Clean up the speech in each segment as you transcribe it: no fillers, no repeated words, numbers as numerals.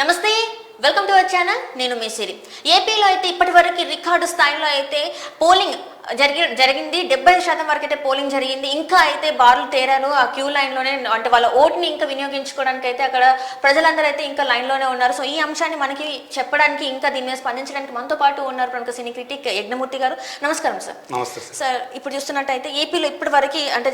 నమస్తే, welcome to our channel. నేను మీ సిరి. ఏపీలో అయితే ఇప్పటివరకు రికార్డు స్థాయిలో అయితే పోలింగ్ జరిగింది. 75% వరకు అయితే పోలింగ్ జరిగింది. ఇంకా అయితే బార్లు తేరారు. ఆ క్యూ లైన్లోనే, అంటే వాళ్ళ ఓట్ని ఇంకా వినియోగించుకోవడానికి అయితే అక్కడ ప్రజలందరూ అయితే ఇంకా లైన్లోనే ఉన్నారు. సో ఈ అంశాన్ని మనకి చెప్పడానికి, ఇంకా దీని మీద స్పందించడానికి మనతో పాటు ఉన్నారు ప్రముఖ సినీ క్రిటిక్ యజ్ఞమూర్తి గారు. నమస్కారం సార్. నమస్తే సార్. ఇప్పుడు చూస్తున్నట్టయితే ఏపీలో ఇప్పటి వరకు అంటే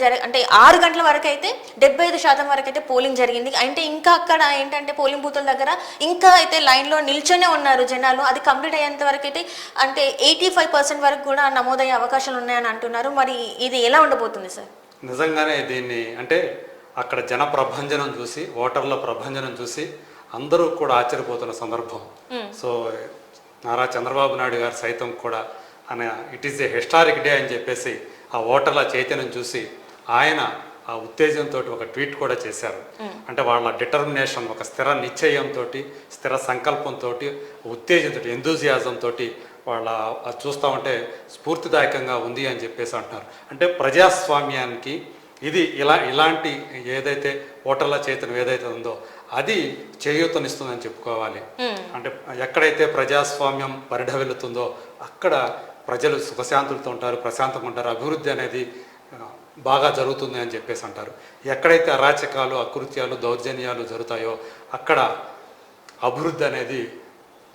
6 గంటల వరకు అయితే 75% వరకు అయితే పోలింగ్ జరిగింది. అంటే ఇంకా అక్కడ ఏంటంటే పోలింగ్ బూతుల దగ్గర ఇంకా అయితే లైన్లో నిల్చొనే ఉన్నారు జనాలు. అది కంప్లీట్ అయ్యేంత వరకు అయితే అంటే 85% వరకు కూడా నమోదయ్యే అవకాశాలు ఉన్నాయని అంటున్నారు. మరి ఇది ఎలా ఉండబోతుంది సార్? నిజంగానే దీన్ని అంటే అక్కడ జన ప్రభంజనం చూసి, ఓటర్ల ప్రభంజనం చూసి అందరూ కూడా ఆశ్చర్యపోతున్న సందర్భం. సో నారా చంద్రబాబు నాయుడు గారు సైతం కూడా it is a historic day అని చెప్పేసి ఆ ఓటర్ల చైతన్యం చూసి ఆయన ఆ ఉత్తేజంతో ఒక ట్వీట్ కూడా చేశారు. అంటే వాళ్ళ డిటర్మినేషన్, ఒక స్థిర నిశ్చయంతో, స్థిర సంకల్పంతో, ఉత్తేజంతో, ఎంతూజియాజంతో వాళ్ళ చూస్తూ ఉంటే స్ఫూర్తిదాయకంగా ఉంది అని చెప్పేసి అంటున్నారు. అంటే ప్రజాస్వామ్యానికి ఇది ఇలాంటి ఏదైతే ఓటర్ల చైతన్యం ఏదైతే ఉందో అది చేయూతనిస్తుందని చెప్పుకోవాలి. అంటే ఎక్కడైతే ప్రజాస్వామ్యం పరిఢవిల్లుతుందో అక్కడ ప్రజలు సుఖశాంతులతో ఉంటారు, ప్రశాంతంగా ఉంటారు, అభివృద్ధి అనేది బాగా జరుగుతుంది అని చెప్పేసి అంటారు. ఎక్కడైతే అరాచకాలు, అకృత్యాలు, దౌర్జన్యాలు జరుగుతాయో అక్కడ అభివృద్ధి అనేది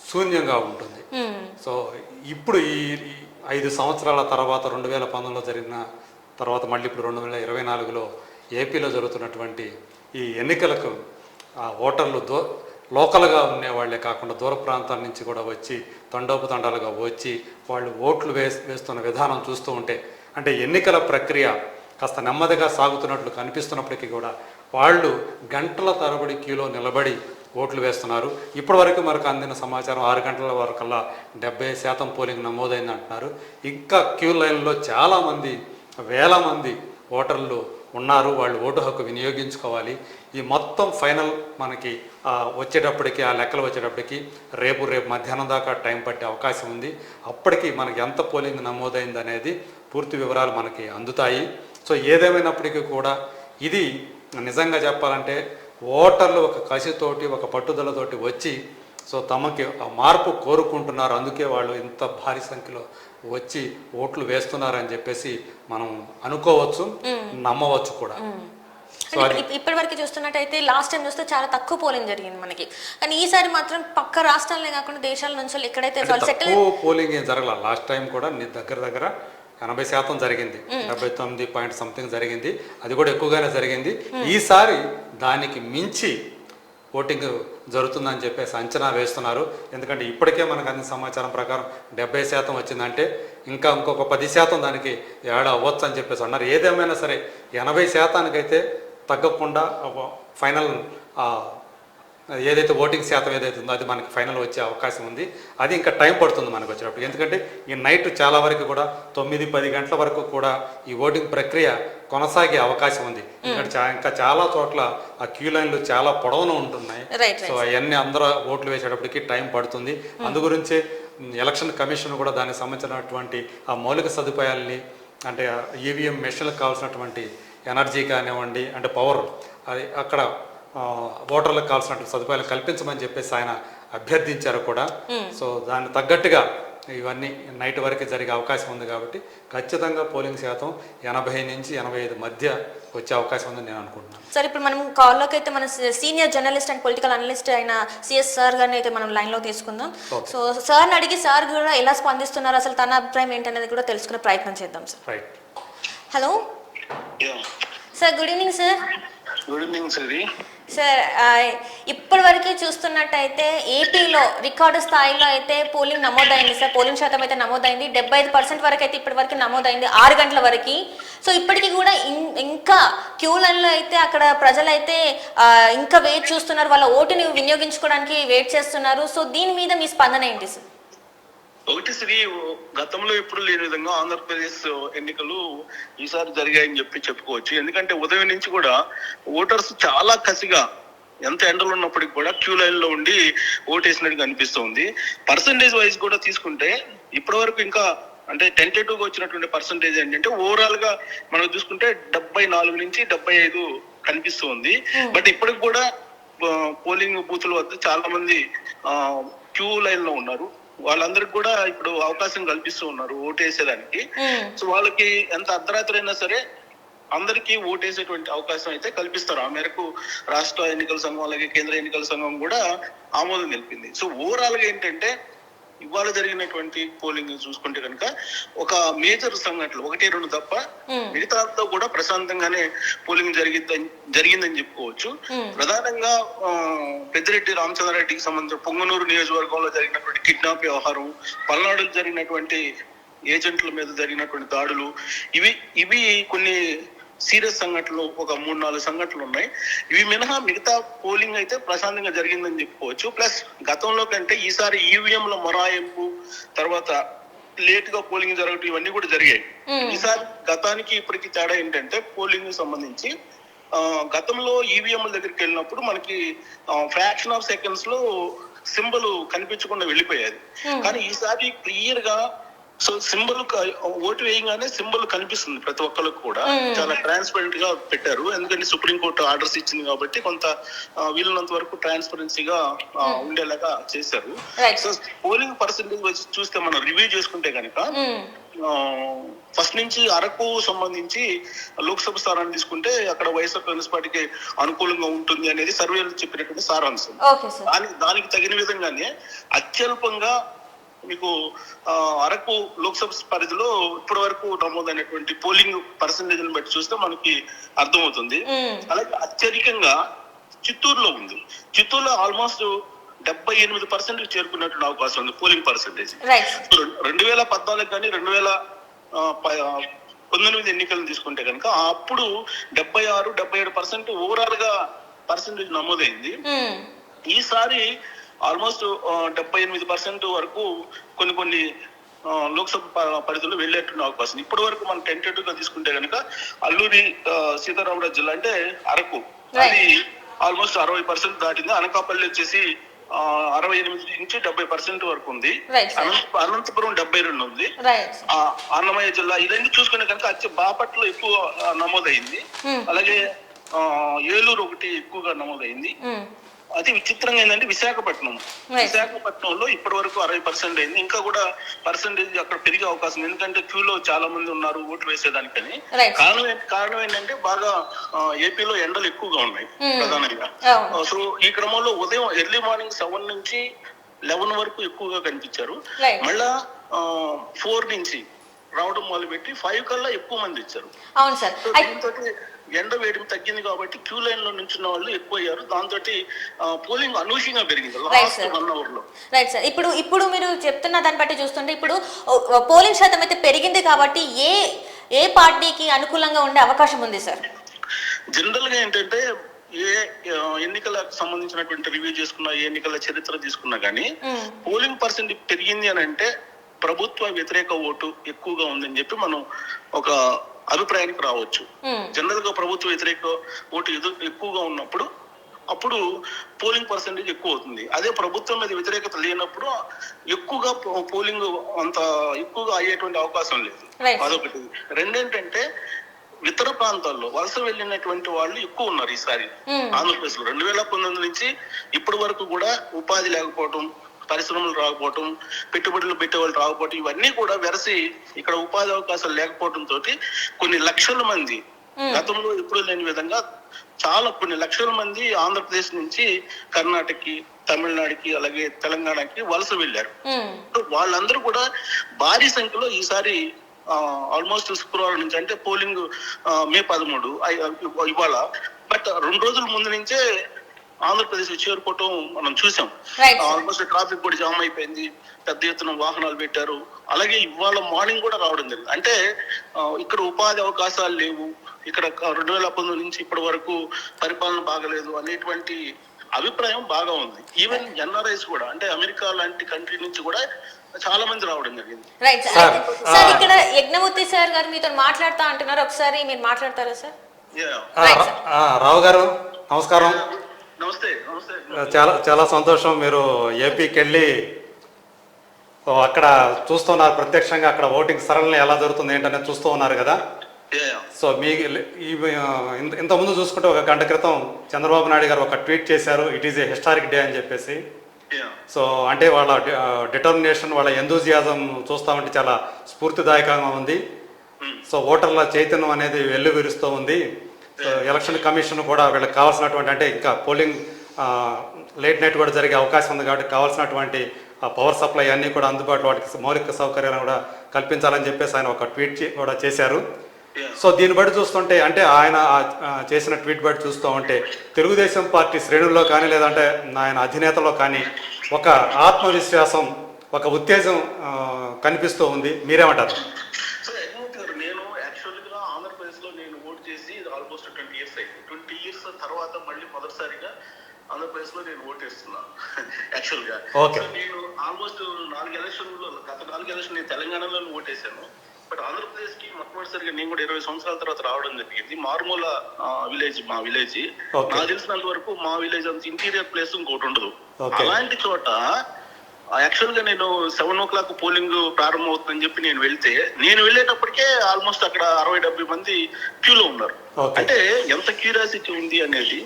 శూన్యంగా ఉంటుంది. సో ఇప్పుడు ఈ 5 సంవత్సరాల తర్వాత 2019లో జరిగిన తర్వాత మళ్ళీ ఇప్పుడు 2024లో ఏపీలో జరుగుతున్నటువంటి ఈ ఎన్నికలకు ఓటర్లు లోకల్గా ఉండేవాళ్లే కాకుండా దూర ప్రాంతాల నుంచి కూడా వచ్చి తండోపతండాలుగా వచ్చి వాళ్ళు ఓట్లు వేస్తున్న విధానం చూస్తూ ఉంటే, అంటే ఎన్నికల ప్రక్రియ కాస్త నెమ్మదిగా సాగుతున్నట్లు కనిపిస్తున్నప్పటికీ కూడా వాళ్ళు గంటల తరబడి క్యూలో నిలబడి ఓట్లు వేస్తున్నారు. ఇప్పటి వరకు మనకు అందిన సమాచారం 6 గంటల వరకల్లా 70% పోలింగ్ నమోదైంది అంటున్నారు. ఇంకా క్యూ లైన్లో చాలామంది, వేల మంది ఓటర్లు ఉన్నారు. వాళ్ళు ఓటు హక్కు వినియోగించుకోవాలి. ఈ మొత్తం ఫైనల్ మనకి వచ్చేటప్పటికి, ఆ లెక్కలు వచ్చేటప్పటికి రేపు మధ్యాహ్నం దాకా టైం పట్టే అవకాశం ఉంది. అప్పటికి మనకి ఎంత పోలింగ్ నమోదైంది అనేది పూర్తి వివరాలు మనకి అందుతాయి. సో ఏదేమైనప్పటికీ కూడా ఇది నిజంగా చెప్పాలంటే ఓటర్లు ఒక కసితోటి, ఒక పట్టుదలతోటి వచ్చి సో తమకి ఆ మార్పు కోరుకుంటున్నారు. అందుకే వాళ్ళు ఇంత భారీ సంఖ్యలో వచ్చి ఓట్లు వేస్తున్నారని చెప్పేసి మనం అనుకోవచ్చు, నమ్మవచ్చు కూడా. ఇప్పటి వరకు చూస్తున్నట్టయితే లాస్ట్ టైం చూస్తే చాలా తక్కువ పోలింగ్ జరిగింది మనకి. కానీ ఈసారి మాత్రం పక్క రాష్ట్రాలనే కాకుండా దేశాల నుంచి ఎక్కడైతే పోలింగ్ ఏం జరగల. లాస్ట్ టైం కూడా దగ్గర 80% జరిగింది, 79 జరిగింది. అది కూడా ఎక్కువగానే జరిగింది. ఈసారి దానికి మించి ఓటింగ్ జరుగుతుందని చెప్పేసి అంచనా వేస్తున్నారు. ఎందుకంటే ఇప్పటికే మనకు అందిన సమాచారం ప్రకారం 70% వచ్చిందంటే ఇంకా ఇంకొక 10% దానికి యాడ్ అవ్వచ్చు అని చెప్పేసి అన్నారు. ఏదేమైనా సరే 80% అయితే తగ్గకుండా ఫైనల్ ఏదైతే ఓటింగ్ శాతం ఏదైతే ఉందో అది మనకి ఫైనల్ వచ్చే అవకాశం ఉంది. అది ఇంకా టైం పడుతుంది మనకు వచ్చేటప్పుడు. ఎందుకంటే ఈ నైట్ చాలా వరకు కూడా 9-10 గంటల వరకు కూడా ఈ ఓటింగ్ ప్రక్రియ కొనసాగే అవకాశం ఉంది. ఇంకా చాలా చోట్ల ఆ క్యూ లైన్లు చాలా పొడవున ఉంటున్నాయి. సో అవన్నీ అందరూ ఓట్లు వేసేటప్పటికి టైం పడుతుంది. అందు గురించే ఎలక్షన్ కమిషన్ కూడా దానికి సంబంధించినటువంటి ఆ మౌలిక సదుపాయాలని, అంటే ఈవీఎం మెషిన్లకు కావాల్సినటువంటి ఎనర్జీ కానివ్వండి, అంటే పవర్, అది అక్కడ ఓటర్లకు కావాల్సినటువంటి సదుపాయాలు కల్పించమని చెప్పేసి ఆయన అభ్యర్థించారు కూడా. సో దాన్ని తగ్గట్టుగా ఇవన్నీ నైట్ వరకు జరిగే అవకాశం ఉంది. కాబట్టి ఖచ్చితంగా పోలింగ్ శాతం 80 నుంచి 85 మధ్య వచ్చే అవకాశం ఉందని నేను అనుకుంటున్నాను. సార్, ఇప్పుడు మనం కాల్లోకి అయితే మన senior journalist and political analyst అయిన సిఎస్ సార్ గారిని అయితే మనం లైన్లో తీసుకుందాం. సో సార్ని అడిగి సార్ కూడా ఎలా స్పందిస్తున్నారు, అసలు తన అభిప్రాయం ఏంటనేది కూడా తెలుసుకునే ప్రయత్నం చేద్దాం sir. Right. Hello sir, good evening sir. Good evening sir, ఇప్పటి వరకు చూస్తున్నట్టయితే ఏపీలో రికార్డు స్థాయిలో అయితే పోలింగ్ నమోదైంది సార్. పోలింగ్ శాతం అయితే నమోదైంది. 75% వరకు అయితే ఇప్పటి వరకు నమోదైంది 6 గంటల వరకు. సో ఇప్పటికీ కూడా ఇంకా క్యూ లైన్లో అయితే అక్కడ ప్రజలైతే ఇంకా వెయిట్ చూస్తున్నారు, వాళ్ళ ఓటుని వినియోగించుకోవడానికి వెయిట్ చేస్తున్నారు. సో దీని మీద మీ స్పందన ఏంటి సార్? ఒకటి గతంలో ఎప్పుడు లేని విధంగా ఆంధ్రప్రదేశ్ ఎన్నికలు ఈసారి జరిగాయని చెప్పుకోవచ్చు. ఎందుకంటే ఉదయం నుంచి కూడా ఓటర్స్ చాలా కసిగా, ఎంత ఎండలు ఉన్నప్పటికీ కూడా క్యూ లైన్ లో ఉండి ఓటేసినట్టుగా అనిపిస్తుంది. పర్సంటేజ్ వైజ్ కూడా తీసుకుంటే ఇప్పటి వరకు ఇంకా అంటే టెంటేటివ్గా వచ్చినటువంటి పర్సంటేజ్ ఏంటంటే ఓవరాల్ గా మనం చూసుకుంటే 74 నుంచి 75 కనిపిస్తుంది. బట్ ఇప్పటికి కూడా పోలింగ్ బూతుల వద్ద చాలా మంది క్యూ లైన్ లో ఉన్నారు. వాళ్ళందరికి కూడా ఇప్పుడు అవకాశం కల్పిస్తూ ఉన్నారు ఓటేసేదానికి. సో వాళ్ళకి ఎంత అర్ధరాత్రి అయినా సరే అందరికీ ఓటేసేటువంటి అవకాశం అయితే కల్పిస్తారు. ఆ మేరకు రాష్ట్ర ఎన్నికల సంఘం అలాగే కేంద్ర ఎన్నికల సంఘం కూడా ఆమోదం తెలిపింది. సో ఓవరాల్ గా ఏంటంటే ఇవాళ జరిగినటువంటి పోలింగ్ చూసుకుంటే కనుక ఒక మేజర్ సంఘటనలు 1-2 తప్ప మిగతాతో కూడా ప్రశాంతంగానే పోలింగ్ జరిగిందని చెప్పుకోవచ్చు. ప్రధానంగా పెద్దిరెడ్డి రామచంద్రారెడ్డికి సంబంధించిన పొంగనూరు నియోజకవర్గంలో జరిగినటువంటి కిడ్నాప్ వ్యవహారం, పల్నాడులో జరిగినటువంటి ఏజెంట్ల మీద జరిగినటువంటి దాడులు, ఇవి కొన్ని సీరియస్ సంఘటనలు, ఒక 3-4 సంఘటనలు ఉన్నాయి. ఇవి మినహా మిగతా పోలింగ్ అయితే ప్రశాంతంగా జరిగిందని చెప్పుకోవచ్చు. ప్లస్ గతంలో కంటే ఈసారి ఈవీఎంల మొరాయింపు, తర్వాత లేట్ గా పోలింగ్ జరగటం, ఇవన్నీ కూడా జరిగాయి. ఈసారి గతానికి ఇప్పటికి తేడా ఏంటంటే పోలింగ్ సంబంధించి గతంలో ఈవీఎంల దగ్గరికి వెళ్ళినప్పుడు మనకి ఫ్రాక్షన్ ఆఫ్ సెకండ్స్ లో సింబల్ కనిపించకుండా వెళ్ళిపోయేది. కానీ ఈసారి క్లియర్ గా సో సింబల్ ఓటు వేయగానే సింబల్ కనిపిస్తుంది ప్రతి ఒక్కరికి కూడా. చాలా ట్రాన్స్పరెంట్ గా పెట్టారు. ఎందుకంటే సుప్రీంకోర్టు ఆర్డర్స్ ఇచ్చింది కాబట్టి కొంత వీలున్నంత వరకు ట్రాన్స్పరెన్సీగా ఉండేలాగా చేశారు. సో పోలింగ్ పర్సెంటేజ్ వచ్చి చూస్తే మనం రివ్యూ చేసుకుంటే కనుక ఫస్ట్ నుంచి అరకు సంబంధించి లోక్సభ స్థానాన్ని తీసుకుంటే అక్కడ వైఎస్ఆర్ కాంగ్రెస్ పార్టీకి అనుకూలంగా ఉంటుంది అనేది సర్వేలు చెప్పినటువంటి సారాంశం. దానికి తగిన విధంగానే అత్యల్పంగా మీకు అరకు లోక్సభ పరిధిలో ఇప్పటి వరకు నమోదైనటువంటి పోలింగ్ పర్సెంటేజ్ బట్టి చూస్తే మనకి అర్థమవుతుంది. అలాగే అత్యధికంగా చిత్తూరులో ఉంది. చిత్తూరులో ఆల్మోస్ట్ 78% చేరుకున్నటువంటి అవకాశం ఉంది పోలింగ్ పర్సెంటేజ్. 2014 కానీ 2019 ఎన్నికలను తీసుకుంటే కనుక అప్పుడు 76-77% ఓవరాల్ గా పర్సెంటేజ్ నమోదైంది. ఈసారి ఆల్మోస్ట్ 78% వరకు కొన్ని లోక్సభ పరిధిలో వెళ్ళేటువంటి అవకాశం. ఇప్పటి వరకు మనం టెంటేటివ్ గా తీసుకుంటే కనుక అల్లూరి సీతారామరాజు జిల్లా అంటే అరకు, అది ఆల్మోస్ట్ 60% దాటింది. అనకాపల్లి వచ్చేసి 68-70% వరకు ఉంది. అనంతపురం 72 ఉంది. అన్నమయ్య జిల్లా ఇవన్నీ చూసుకునే కనుక బాపట్ల ఎక్కువ నమోదైంది. అలాగే ఏలూరు ఒకటి ఎక్కువగా నమోదైంది. అది విచిత్రంగా ఏంటంటే విశాఖపట్నంలో ఇప్పటి వరకు 60% అయింది. ఇంకా కూడా పర్సెంటేజ్ అక్కడ పెరిగే అవకాశం, ఎందుకంటే క్యూలో చాలా మంది ఉన్నారు ఓటు వేసేదానికని. కారణం ఏంటంటే బాగా ఏపీలో ఎండలు ఎక్కువగా ఉన్నాయి ప్రధానంగా. సో ఈ క్రమంలో ఉదయం ఎర్లీ మార్నింగ్ 7 నుంచి 11 వరకు ఎక్కువగా కనిపించారు. మళ్ళా 4 నుంచి రావడం మొదలుపెట్టి 5 కల్లా ఎక్కువ మంది ఇచ్చారు. దీంతో ఎండ వేయడం తగ్గింది కాబట్టి క్యూ లైన్ లో నుంచున్న వాళ్ళు ఎక్కువ అయ్యారు. దాంతో పోలింగ్ అనూహ్యంగా పెరిగింది లాస్ట్ 1 hour లో. రైట్ సార్, ఇప్పుడు మీరు చెప్తున్న దాన్ని బట్టి చూస్తుంటే ఇప్పుడు పోలింగ్ శాతం అయితే పెరిగింది కాబట్టి ఏ పార్టీకి అనుకూలంగా ఉండే అవకాశం ఉంది సార్? జనరల్ గా ఏంటంటే ఏ ఎన్నికలకు సంబంధించినటువంటి రివ్యూ చేసుకున్నా, ఏ ఎన్నికల చరిత్ర తీసుకున్నా కానీ పోలింగ్ పర్సెంట్ పెరిగింది అని అంటే ప్రభుత్వ వ్యతిరేక ఓటు ఎక్కువగా ఉందని చెప్పి మనం ఒక అభిప్రాయానికి రావచ్చు. జనరల్ గా ప్రభుత్వ వ్యతిరేక ఓటు ఎక్కువగా ఉన్నప్పుడు అప్పుడు పోలింగ్ పర్సెంటేజ్ ఎక్కువ అవుతుంది. అదే ప్రభుత్వం మీద వ్యతిరేకత లేనప్పుడు ఎక్కువగా పోలింగ్ అంత ఎక్కువగా అయ్యేటువంటి అవకాశం లేదు. అదొకటి. రెండేంటంటే ఇతర ప్రాంతాల్లో వలస వెళ్ళినటువంటి వాళ్ళు ఎక్కువ ఉన్నారు ఈసారి ఆంధ్రప్రదేశ్ లో. 2019 నుంచి ఇప్పటి వరకు కూడా ఉపాధి లేకపోవడం, పరిశ్రమలు రాకపోవటం, పెట్టుబడులు పెట్టేవాళ్ళు రాకపోవటం, ఇవన్నీ కూడా వెరసి ఇక్కడ ఉపాధి అవకాశాలు లేకపోవడం తోటి కొన్ని లక్షల మంది, గతంలో ఎప్పుడు లేని విధంగా కొన్ని లక్షల మంది ఆంధ్రప్రదేశ్ నుంచి కర్ణాటకకి, తమిళనాడుకి, అలాగే తెలంగాణకి వలస వెళ్ళారు. వాళ్ళందరూ కూడా భారీ సంఖ్యలో ఈసారి ఆల్మోస్ట్ శుక్రవారం నుంచి, అంటే పోలింగ్ మే 13 ఇవాళ, బట్ 2 రోజుల ముందు నుంచే ఆంధ్రప్రదేశ్ చేరుకోవటం మనం చూసాం. ఆల్మోస్ట్ ట్రాఫిక్ కూడా జామ్ అయిపోయింది, పెద్ద ఎత్తున వాహనాలు పెట్టారు. అలాగే ఇవాళ మార్నింగ్ కూడా రావడం జరిగింది. అంటే ఇక్కడ ఉపాధి అవకాశాలు లేవు, ఇక్కడ 2019 నుంచి ఇప్పటి వరకు పరిపాలన బాగలేదు అనేటువంటి అభిప్రాయం బాగా ఉంది. ఈవెన్ ఎన్ఆర్ఐస్ కూడా, అంటే అమెరికా లాంటి కంట్రీ నుంచి కూడా చాలా మంది రావడం జరిగింది. రైట్ సార్, ఇక్కడ యజ్ఞమూర్తి సార్ గారు మీతో మాట్లాడుతా అంటున్నారు, ఒకసారి మీరు మాట్లాడతారా సార్? రావు గారు నమస్కారం. నమస్తే. చాలా సంతోషం. మీరు ఏపీకి వెళ్ళి అక్కడ చూస్తున్నారు ప్రత్యక్షంగా, అక్కడ ఓటింగ్ సరళి ఎలా జరుగుతుంది ఏంటనేది చూస్తూ ఉన్నారు కదా. సో మీ ఇంతకుముందు చూసుకుంటే ఒక గంట క్రితం చంద్రబాబు నాయుడు గారు ఒక ట్వీట్ చేశారు, it is a historic day అని చెప్పేసి. సో అంటే వాళ్ళ డిటర్మినేషన్, వాళ్ళ ఎంతూజియాజం చూస్తూ ఉంటే చాలా స్ఫూర్తిదాయకంగా ఉంది. సో ఓటర్ల చైతన్యం అనేది వెల్లువిరుస్తూ ఉంది. సో ఎలక్షన్ కమిషన్ కూడా వీళ్ళకి కావాల్సినటువంటి, అంటే ఇంకా పోలింగ్ లేట్ నైట్ కూడా జరిగే అవకాశం ఉంది కాబట్టి కావాల్సినటువంటి పవర్ సప్లై అన్నీ కూడా అందుబాటులో, వాటికి మౌలిక సౌకర్యాలను కూడా కల్పించాలని చెప్పేసి ఆయన ఒక ట్వీట్ కూడా చేశారు. సో దీన్ని బట్టి చూస్తుంటే, అంటే ఆయన చేసిన ట్వీట్ బట్టి చూస్తూ ఉంటే తెలుగుదేశం పార్టీ శ్రేణుల్లో కానీ లేదంటే ఆయన అధినేతలో కానీ ఒక ఆత్మవిశ్వాసం, ఒక ఉత్తేజం కనిపిస్తూ ఉంది. మీరేమంటారు? నేను యాక్చువల్గా ఆంధ్రప్రదేశ్లో నేను ఓటు చేసి ఆల్మోస్ట్ 20 years అయింది. 20 years తర్వాత మళ్ళీ మొదటిసారిగా ఆంధ్రప్రదేశ్లో నేను ఓటేస్తున్నాను యాక్చువల్గా. నేను ఆల్మోస్ట్ 4 ఎలక్షన్లో, గత 4 ఎలక్షన్ నేను తెలంగాణలో ఓటేశాను. బట్ ఆంధ్రప్రదేశ్కి మొట్టమొదటిసారిగా నేను కూడా 20 సంవత్సరాల తర్వాత రావడం జరిగింది. మారుమూల విలేజ్, మా విలేజ్. నాకు తెలిసినంత వరకు మా విలేజ్ అంత ఇంటీరియర్ ప్లేస్ ఇంకోటి ఉండదు. అలాంటి చోట యాక్చువల్ గా నేను 7 o'clock పోలింగ్ ప్రారంభం అవుతుందని చెప్పి నేను వెళ్తే, నేను వెళ్ళేటప్పటికే ఆల్మోస్ట్ అక్కడ 60-70 మంది క్యూలో ఉన్నారు. అంటే ఎంత క్యూరియాసిటీ ఉంది అనేది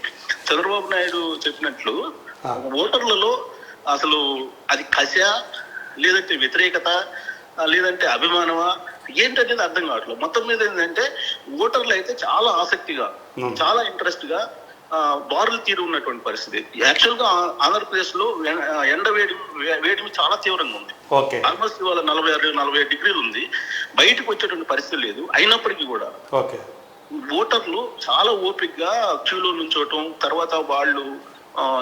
చంద్రబాబు నాయుడు చెప్పినట్లు ఓటర్లలో అసలు అది కష, లేదంటే వ్యతిరేకత, లేదంటే అభిమానమా ఏంటనేది అర్థం కావట్లేదు. మొత్తం మీద ఏంటంటే ఓటర్లు అయితే చాలా ఆసక్తిగా, చాలా ఇంట్రెస్ట్ గా బారులు తీరు ఉన్నటువంటి పరిస్థితి. యాక్చువల్ గా ఆంధ్రప్రదేశ్ లో ఎండ వేడిమి చాలా తీవ్రంగా ఉంది. ఆల్మోస్ట్ ఇవాళ 46-47 degrees ఉంది. బయటకు వచ్చేటువంటి పరిస్థితి లేదు. అయినప్పటికీ కూడా ఓటర్లు చాలా ఓపిక్ గా క్యూలో నుంచోవటం, తర్వాత వాళ్ళు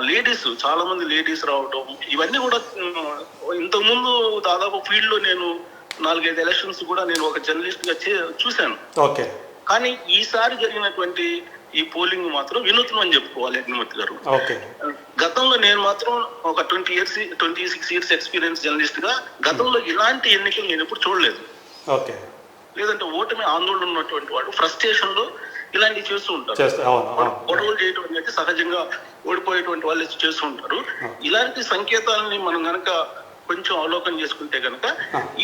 లేడీస్, చాలా మంది లేడీస్ రావటం, ఇవన్నీ కూడా ఇంతకుముందు దాదాపు ఫీల్డ్ లో నేను 4-5 ఎలక్షన్స్ కూడా నేను ఒక జర్నలిస్ట్ గా చూశాను. కానీ ఈసారి జరిగినటువంటి ఈ పోలింగ్ మాత్రం వినూత్నం అని చెప్పుకోవాలి అగ్నిమూర్తి గారు. గతంలో నేను మాత్రం ఒక 26 years ఎక్స్పీరియన్స్ జర్నలిస్ట్ గా గతంలో ఇలాంటి ఎన్నికలు నేను ఎప్పుడు చూడలేదు. లేదంటే ఓటమి ఆందోళన ఉన్నటువంటి వాడు ఫ్రస్ట్రేషన్ లో ఇలాంటివి చేస్తూ ఉంటారు. గొడవలు చేయడం అనేది సహజంగా ఓడిపోయేటువంటి వాళ్ళు చేస్తూ ఉంటారు. ఇలాంటి సంకేతాలని మనం గనక కొంచెం అవలోకనం చేసుకుంటే కనుక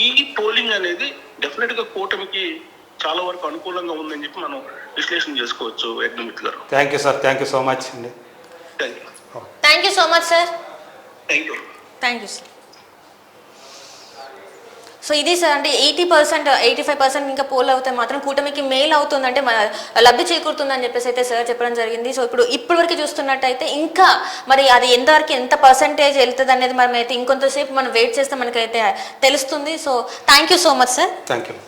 ఈ పోలింగ్ అనేది డెఫినెట్ గా కూటమికి చాలా వరకు అనుకూలంగా ఉందని చెప్పి మనం విశ్లేషణ చేసుకోవచ్చు. యజ్ఞమిత్ గారు, thank you sir. Thank you so much అండి. Thank you so much sir. Thank you sir. So ఇది సార్, అంటే 80%, 85% ఇంకా పోల్ అవుతే మాత్రం కూటమికి మేలు అవుతుందంటే లబ్ధి చేకూరుతుందని చెప్పేసి అయితే సార్ చెప్పడం జరిగింది. సో ఇప్పుడు వరకు చూస్తున్నట్టయితే ఇంకా మరి అది ఎంతవరకు ఎంత పర్సంటేజ్ వెళ్తుంది అనేది మనం అయితే ఇంకొంతసేపు మనం వెయిట్ చేస్తే మనకైతే తెలుస్తుంది. So thank you so much sir. Thank you.